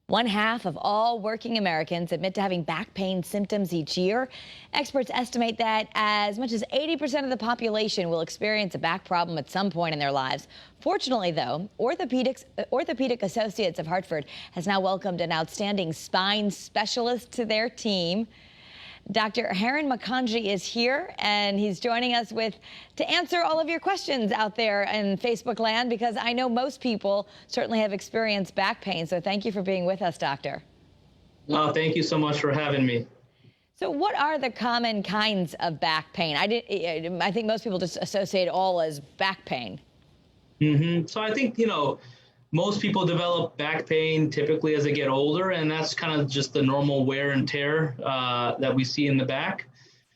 One half of all working Americans admit to having back pain symptoms each year. Experts estimate that as much as 80% of the population will experience a back problem at some point in their lives. Fortunately, though, Orthopedic Associates of Hartford has now welcomed an outstanding spine specialist to their team. Dr. Heeren Makanji is here, and he's joining us to answer all of your questions out there in Facebook land, because I know most people certainly have experienced back pain. So thank you for being with us, Doctor. No, thank you so much for having me. So what are the common kinds of back pain? I think most people just associate all as back pain. So I think, most people develop back pain typically as they get older, and that's kind of just the normal wear and tear that we see in the back.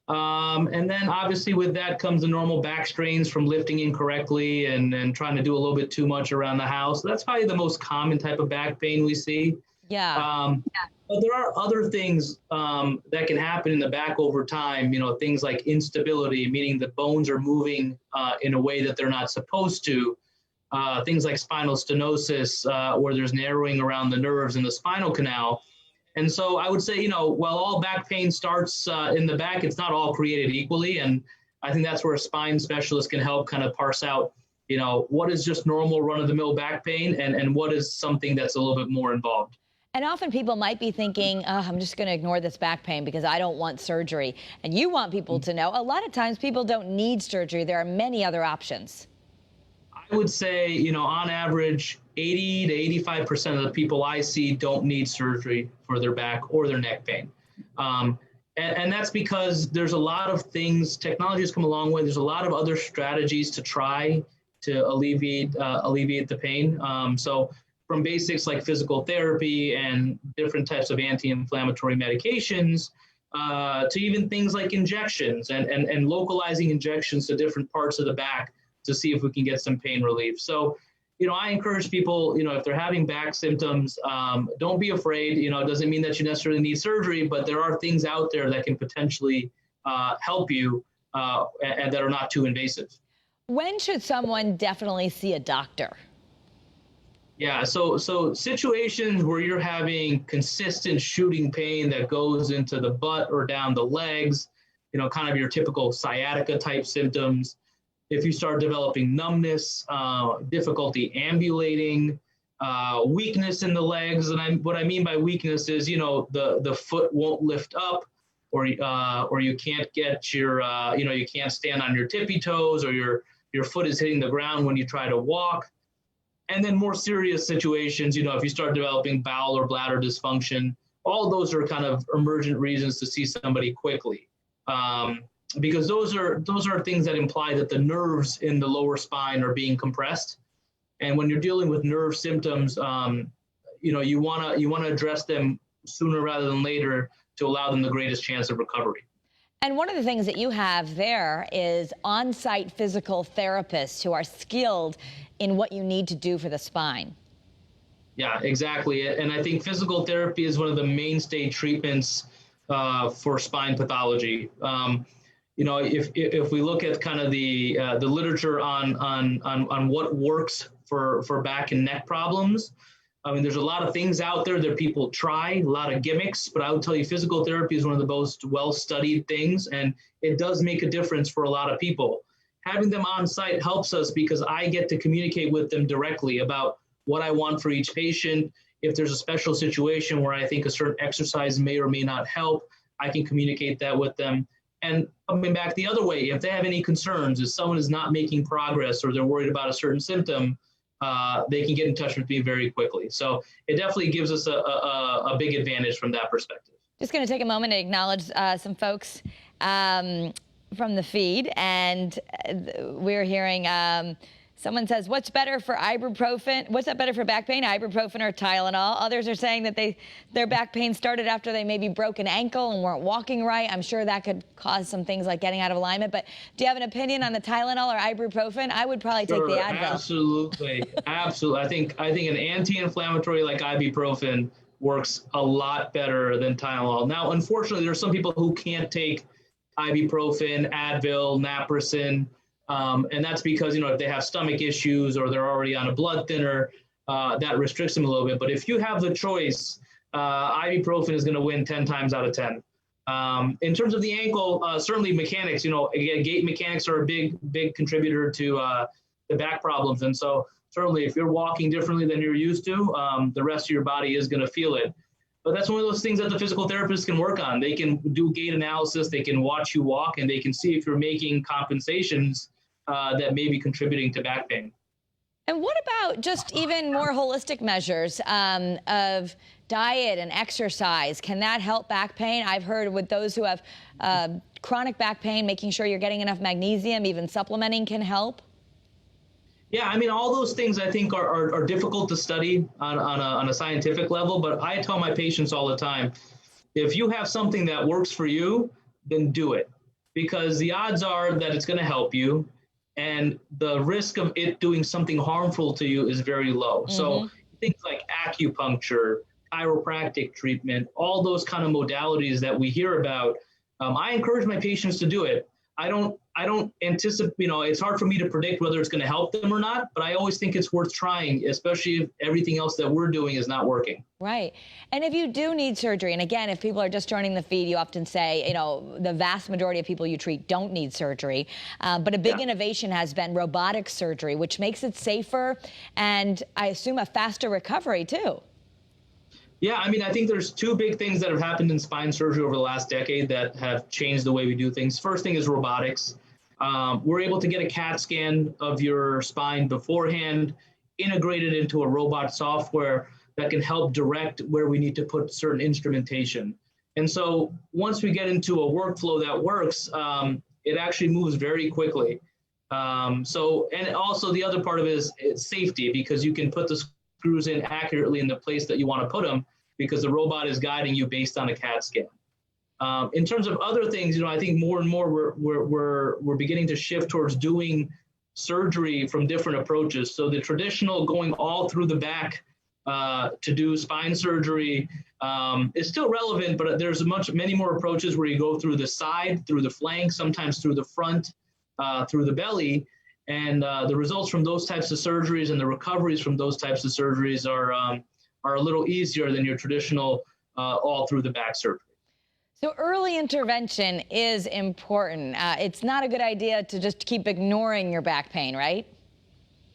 And then obviously with that comes the normal back strains from lifting incorrectly and trying to do a little bit too much around the house. That's probably the most common type of back pain we see. Yeah. But there are other things that can happen in the back over time, things like instability, meaning the bones are moving in a way that they're not supposed to. Things like spinal stenosis, where there's narrowing around the nerves in the spinal canal. And so I would say, while all back pain starts in the back, it's not all created equally. And I think that's where a spine specialist can help kind of parse out, what is just normal run-of-the-mill back pain and what is something that's a little bit more involved. And often people might be thinking, oh, I'm just going to ignore this back pain because I don't want surgery. And you want people to know a lot of times people don't need surgery. There are many other options. I would say, on average, 80 to 85% of the people I see don't need surgery for their back or their neck pain. And that's because there's a lot of things, technology has come a long way. There's a lot of other strategies to try to alleviate the pain. So from basics like physical therapy and different types of anti-inflammatory medications, to even things like injections and localizing injections to different parts of the back to see if we can get some pain relief. So, I encourage people, if they're having back symptoms, don't be afraid. It doesn't mean that you necessarily need surgery, but there are things out there that can potentially help you and that are not too invasive. When should someone definitely see a doctor? Yeah, so situations where you're having consistent shooting pain that goes into the butt or down the legs, kind of your typical sciatica type symptoms. If you start developing numbness, difficulty ambulating, weakness in the legs, and what I mean by weakness is, the foot won't lift up, or you can't get your, you can't stand on your tippy toes, or your foot is hitting the ground when you try to walk. And then more serious situations, if you start developing bowel or bladder dysfunction, all those are kind of emergent reasons to see somebody quickly. Because those are things that imply that the nerves in the lower spine are being compressed. And when you're dealing with nerve symptoms, you want to address them sooner rather than later to allow them the greatest chance of recovery. And one of the things that you have there is on-site physical therapists who are skilled in what you need to do for the spine. Yeah, exactly. And I think physical therapy is one of the mainstay treatments for spine pathology. If we look at kind of the literature on what works for back and neck problems, there's a lot of things out there that people try, a lot of gimmicks, but I would tell you physical therapy is one of the most well-studied things, and it does make a difference for a lot of people. Having them on site helps us because I get to communicate with them directly about what I want for each patient. If there's a special situation where I think a certain exercise may or may not help, I can communicate that with them. And coming back the other way, if they have any concerns, if someone is not making progress or they're worried about a certain symptom, they can get in touch with me very quickly. So it definitely gives us a big advantage from that perspective. Just going to take a moment to acknowledge some folks from the feed. And we're hearing someone says, what's better for ibuprofen? What's that better for back pain, ibuprofen or Tylenol? Others are saying that their back pain started after they maybe broke an ankle and weren't walking right. I'm sure that could cause some things like getting out of alignment. But do you have an opinion on the Tylenol or ibuprofen? I would probably take the Advil. Absolutely. Absolutely. I think an anti-inflammatory like ibuprofen works a lot better than Tylenol. Now, unfortunately, there are some people who can't take ibuprofen, Advil, naproxen. And that's because, if they have stomach issues or they're already on a blood thinner, that restricts them a little bit. But if you have the choice, ibuprofen is going to win 10 times out of 10. In terms of the ankle, certainly mechanics, again, gait mechanics are a big contributor to the back problems. And so certainly if you're walking differently than you're used to, the rest of your body is going to feel it. But that's one of those things that the physical therapist can work on. They can do gait analysis, they can watch you walk, and they can see if you're making compensations that may be contributing to back pain. And what about just even more holistic measures of diet and exercise? Can that help back pain? I've heard with those who have chronic back pain, making sure you're getting enough magnesium, even supplementing can help. Yeah, I mean, all those things I think are difficult to study on a scientific level, but I tell my patients all the time, if you have something that works for you, then do it, because the odds are that it's going to help you, and the risk of it doing something harmful to you is very low. Mm-hmm. So things like acupuncture, chiropractic treatment, all those kind of modalities that we hear about, I encourage my patients to do it. I don't anticipate, it's hard for me to predict whether it's going to help them or not, but I always think it's worth trying, especially if everything else that we're doing is not working. Right. And if you do need surgery, and again, if people are just joining the feed, you often say, the vast majority of people you treat don't need surgery. But a big innovation has been robotic surgery, which makes it safer and I assume a faster recovery too. Yeah, I mean, I think there's two big things that have happened in spine surgery over the last decade that have changed the way we do things. First thing is robotics. We're able to get a CAT scan of your spine beforehand, integrated into a robot software that can help direct where we need to put certain instrumentation. And so once we get into a workflow that works, it actually moves very quickly. And also the other part of it is it's safety, because you can put the screws in accurately in the place that you want to put them, because the robot is guiding you based on a CAT scan. In terms of other things, I think more and more we're beginning to shift towards doing surgery from different approaches. So the traditional going all through the back to do spine surgery is still relevant, but there's many more approaches where you go through the side, through the flank, sometimes through the front, through the belly. And the results from those types of surgeries and the recoveries from those types of surgeries are a little easier than your traditional all through the back surgery. So early intervention is important. It's not a good idea to just keep ignoring your back pain, right?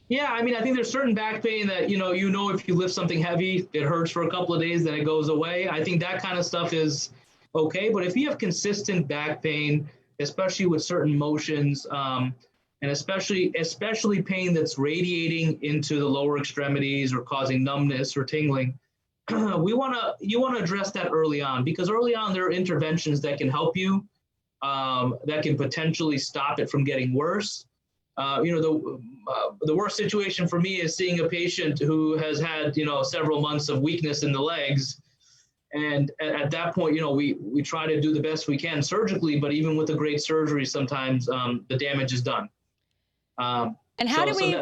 Yeah, I mean, I think there's certain back pain that, if you lift something heavy, it hurts for a couple of days, then it goes away. I think that kind of stuff is okay. But if you have consistent back pain, especially with certain motions, and especially pain that's radiating into the lower extremities or causing numbness or tingling, you want to address that early on, because early on there are interventions that can help you, that can potentially stop it from getting worse. The worst situation for me is seeing a patient who has had several months of weakness in the legs, and at that point we try to do the best we can surgically, but even with a great surgery, sometimes the damage is done. And how do we?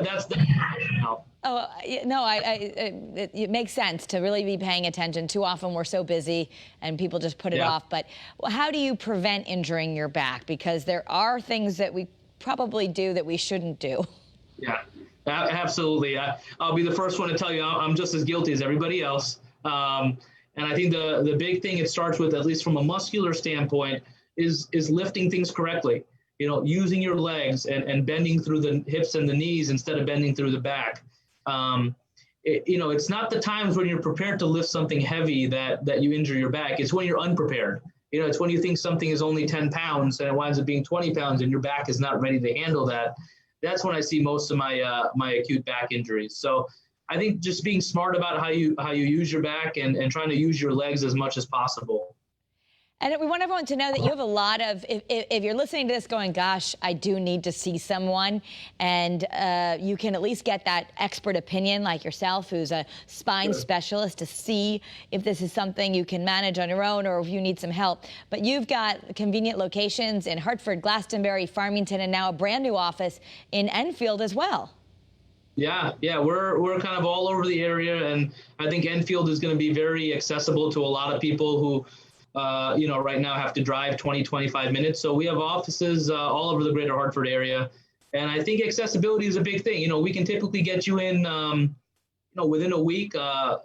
Oh, no, it makes sense to really be paying attention. Too often we're so busy and people just put it off. But how do you prevent injuring your back? Because there are things that we probably do that we shouldn't do. Yeah, absolutely. I'll be the first one to tell you I'm just as guilty as everybody else. And I think the big thing it starts with, at least from a muscular standpoint, is lifting things correctly. Using your legs and bending through the hips and the knees instead of bending through the back. It's not the times when you're prepared to lift something heavy that you injure your back. It's when you're unprepared. It's when you think something is only 10 pounds and it winds up being 20 pounds and your back is not ready to handle that. That's when I see most of my acute back injuries. So I think just being smart about how you use your back and trying to use your legs as much as possible. And we want everyone to know that you have a lot of, if you're listening to this going, gosh, I do need to see someone, and you can at least get that expert opinion like yourself, who's a spine specialist, to see if this is something you can manage on your own or if you need some help. But you've got convenient locations in Hartford, Glastonbury, Farmington, and now a brand new office in Enfield as well. Yeah, we're kind of all over the area, and I think Enfield is going to be very accessible to a lot of people who right now have to drive 20, 25 minutes. So we have offices all over the greater Hartford area. And I think accessibility is a big thing. We can typically get you in, within a week,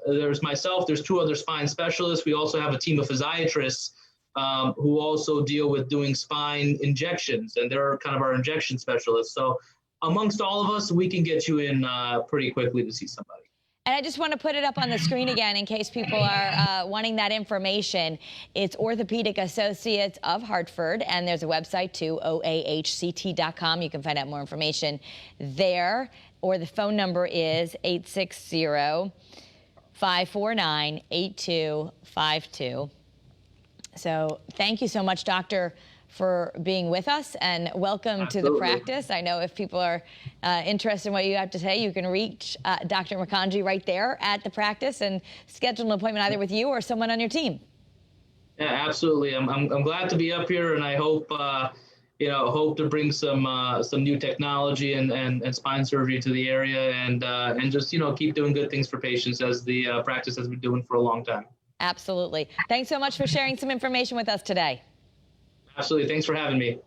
there's myself, there's 2 other spine specialists. We also have a team of physiatrists who also deal with doing spine injections, and they're kind of our injection specialists. So amongst all of us, we can get you in pretty quickly to see somebody. And I just want to put it up on the screen again in case people are wanting that information. It's Orthopedic Associates of Hartford, and there's a website too, oahct.com. You can find out more information there, or the phone number is 860-549-8252. So thank you so much, Doctor, for being with us, and welcome Absolutely. to the practice. I know if people are interested in what you have to say, you can reach Dr. Makanji right there at the practice and schedule an appointment either with you or someone on your team. Yeah, absolutely. I'm glad to be up here, and I hope hope to bring some new technology and spine surgery to the area, and just keep doing good things for patients, as the practice has been doing for a long time. Absolutely. Thanks so much for sharing some information with us today. Absolutely. Thanks for having me.